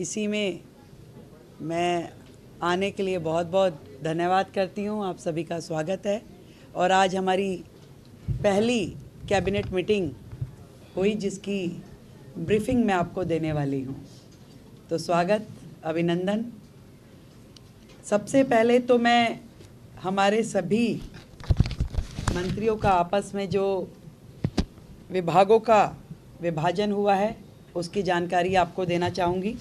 इसी में मैं आने के लिए बहुत बहुत धन्यवाद करती हूँ। आप सभी का स्वागत है। और आज हमारी पहली कैबिनेट मीटिंग हुई जिसकी ब्रीफिंग मैं आपको देने वाली हूँ। तो स्वागत, अभिनंदन। सबसे पहले तो मैं हमारे सभी मंत्रियों का आपस में जो विभागों का विभाजन हुआ है उसकी जानकारी आपको देना चाहूँगी।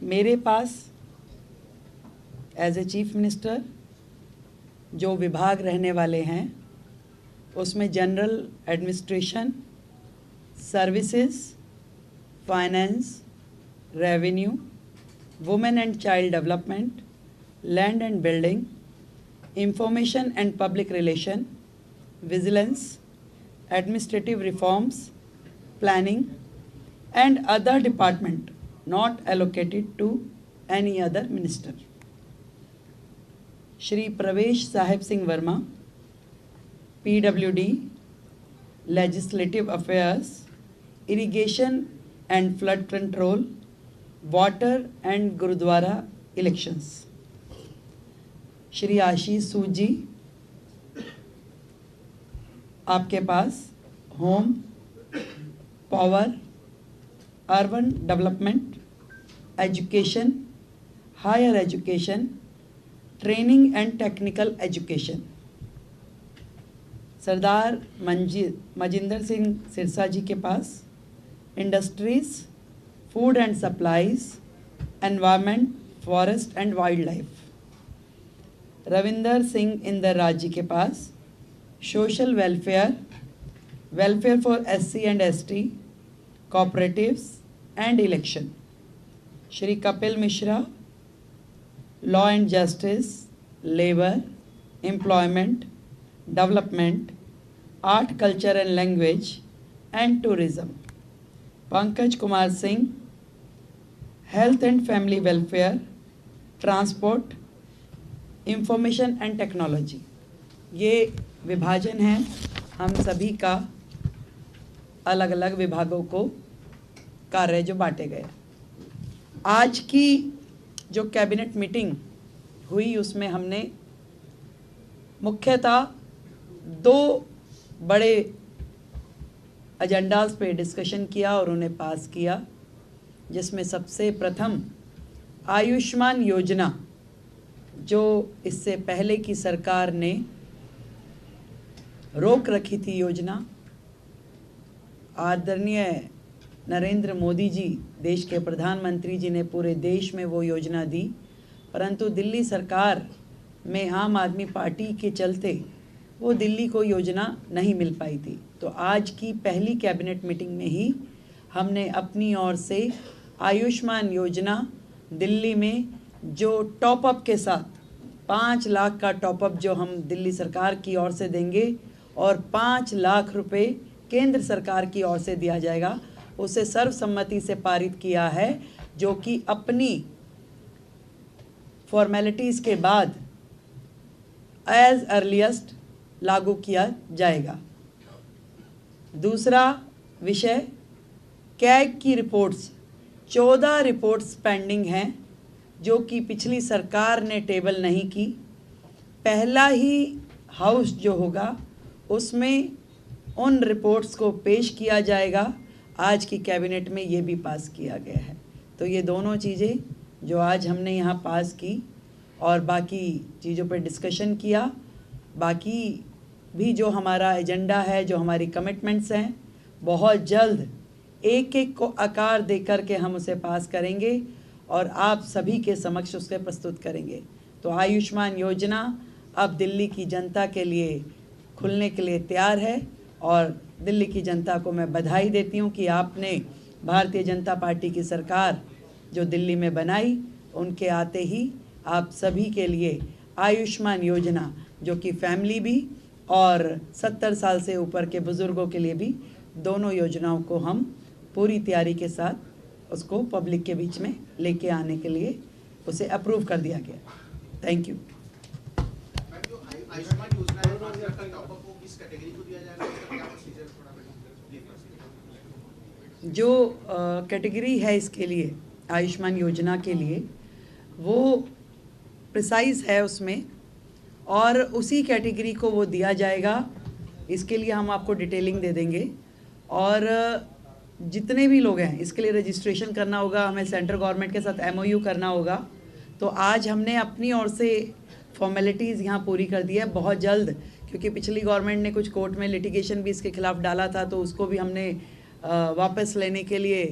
मेरे पास एज ए चीफ मिनिस्टर जो विभाग रहने वाले हैं उसमें general administration, services, finance, revenue, women and child development, land and building, information and public relation, vigilance, administrative reforms, planning and other department not allocated to any other minister. Shri Pravesh Sahib Singh Verma, PWD, Legislative Affairs, Irrigation and Flood Control, Water and Gurudwara Elections. Shri Ashish Sood ji, आपके पास home, power, urban development, education, higher education, training and technical education. Sardar Manjinder Singh Sirsa ji के पास industries, food and supplies, environment, forest and wildlife. Ravinder Singh Inder ji के पास social welfare, welfare for SC and ST, cooperatives and election. Shri Kapil Mishra, law and justice, labour, employment, development, art, culture and language and tourism. Pankaj Kumar Singh, health and family welfare, transport, information and technology. ये विभाजन है हम सभी का, अलग अलग विभागों को कार्य जो बांटे गए। आज की जो कैबिनेट मीटिंग हुई उसमें हमने मुख्यतः दो बड़े एजेंडाज पे डिस्कशन किया और उन्हें पास किया, जिसमें सबसे प्रथम आयुष्मान योजना, जो इससे पहले की सरकार ने रोक रखी थी योजना। आदरणीय नरेंद्र मोदी जी, देश के प्रधानमंत्री जी ने पूरे देश में वो योजना दी, परंतु दिल्ली सरकार में आम आदमी पार्टी के चलते वो दिल्ली को योजना नहीं मिल पाई थी। तो आज की पहली कैबिनेट मीटिंग में ही हमने अपनी ओर से आयुष्मान योजना दिल्ली में जो टॉपअप के साथ 5 लाख का टॉपअप जो हम दिल्ली सरकार की ओर से देंगे और 5 लाख रुपए केंद्र सरकार की ओर से दिया जाएगा, उसे सर्वसम्मति से पारित किया है, जो कि अपनी फॉर्मेलिटीज़ के बाद एज अर्लीस्ट लागू किया जाएगा। दूसरा विषय, कैग की रिपोर्ट्स, 14 रिपोर्ट्स पेंडिंग हैं जो कि पिछली सरकार ने टेबल नहीं की। पहला ही हाउस जो होगा उसमें उन रिपोर्ट्स को पेश किया जाएगा। आज की कैबिनेट में ये भी पास किया गया है। तो ये दोनों चीज़ें जो आज हमने यहाँ पास की और बाकी चीज़ों पर डिस्कशन किया, बाकी भी जो हमारा एजेंडा है, जो हमारी कमिटमेंट्स हैं, बहुत जल्द एक एक को आकार दे कर के हम उसे पास करेंगे और आप सभी के समक्ष उसे प्रस्तुत करेंगे। तो आयुष्मान योजना अब दिल्ली की जनता के लिए खुलने के लिए तैयार है और दिल्ली की जनता को मैं बधाई देती हूँ कि आपने भारतीय जनता पार्टी की सरकार जो दिल्ली में बनाई, उनके आते ही आप सभी के लिए आयुष्मान योजना, जो कि फैमिली भी और 70 साल से ऊपर के बुज़ुर्गों के लिए भी, दोनों योजनाओं को हम पूरी तैयारी के साथ उसको पब्लिक के बीच में लेके आने के लिए उसे अप्रूव कर दिया गया। Thank you. आयुष्मान योजना है, 5 लाख का टॉपअप को किस कैटेगरी को दिया जाएगा, इसका क्या प्रोसीजर थोड़ा बताइए। जो कैटेगरी है इसके लिए, आयुष्मान योजना के लिए, वो प्रिसाइज है उसमें, और उसी कैटेगरी को वो दिया जाएगा। इसके लिए हम आपको डिटेलिंग दे देंगे। और जितने भी लोग हैं, इसके लिए रजिस्ट्रेशन करना होगा, हमें सेंट्रल गवर्नमेंट के साथ MOU करना होगा। तो आज हमने अपनी ओर से फॉर्मेलिटीज़ यहाँ पूरी कर दी है। बहुत जल्द, क्योंकि पिछली गवर्नमेंट ने कुछ कोर्ट में लिटिगेशन भी इसके खिलाफ डाला था, तो उसको भी हमने वापस लेने के लिए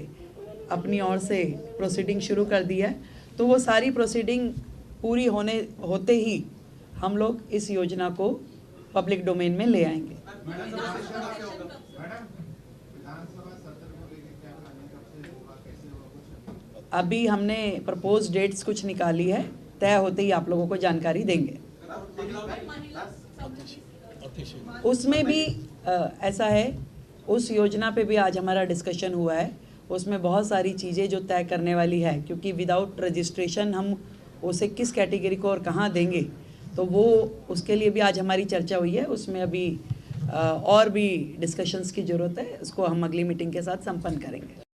अपनी ओर से प्रोसीडिंग शुरू कर दी है। तो वो सारी प्रोसीडिंग पूरी होते ही हम लोग इस योजना को पब्लिक डोमेन में ले आएंगे। अभी हमने प्रपोज डेट्स कुछ निकाली है, तय होते ही आप लोगों को जानकारी देंगे। उसमें भी ऐसा है, उस योजना पे भी आज हमारा डिस्कशन हुआ है। उसमें बहुत सारी चीज़ें जो तय करने वाली है, क्योंकि विदाउट रजिस्ट्रेशन हम उसे किस कैटेगरी को और कहाँ देंगे, तो वो उसके लिए भी आज हमारी चर्चा हुई है। उसमें अभी और भी डिस्कशंस की ज़रूरत है, उसको हम अगली मीटिंग के साथ संपन्न करेंगे।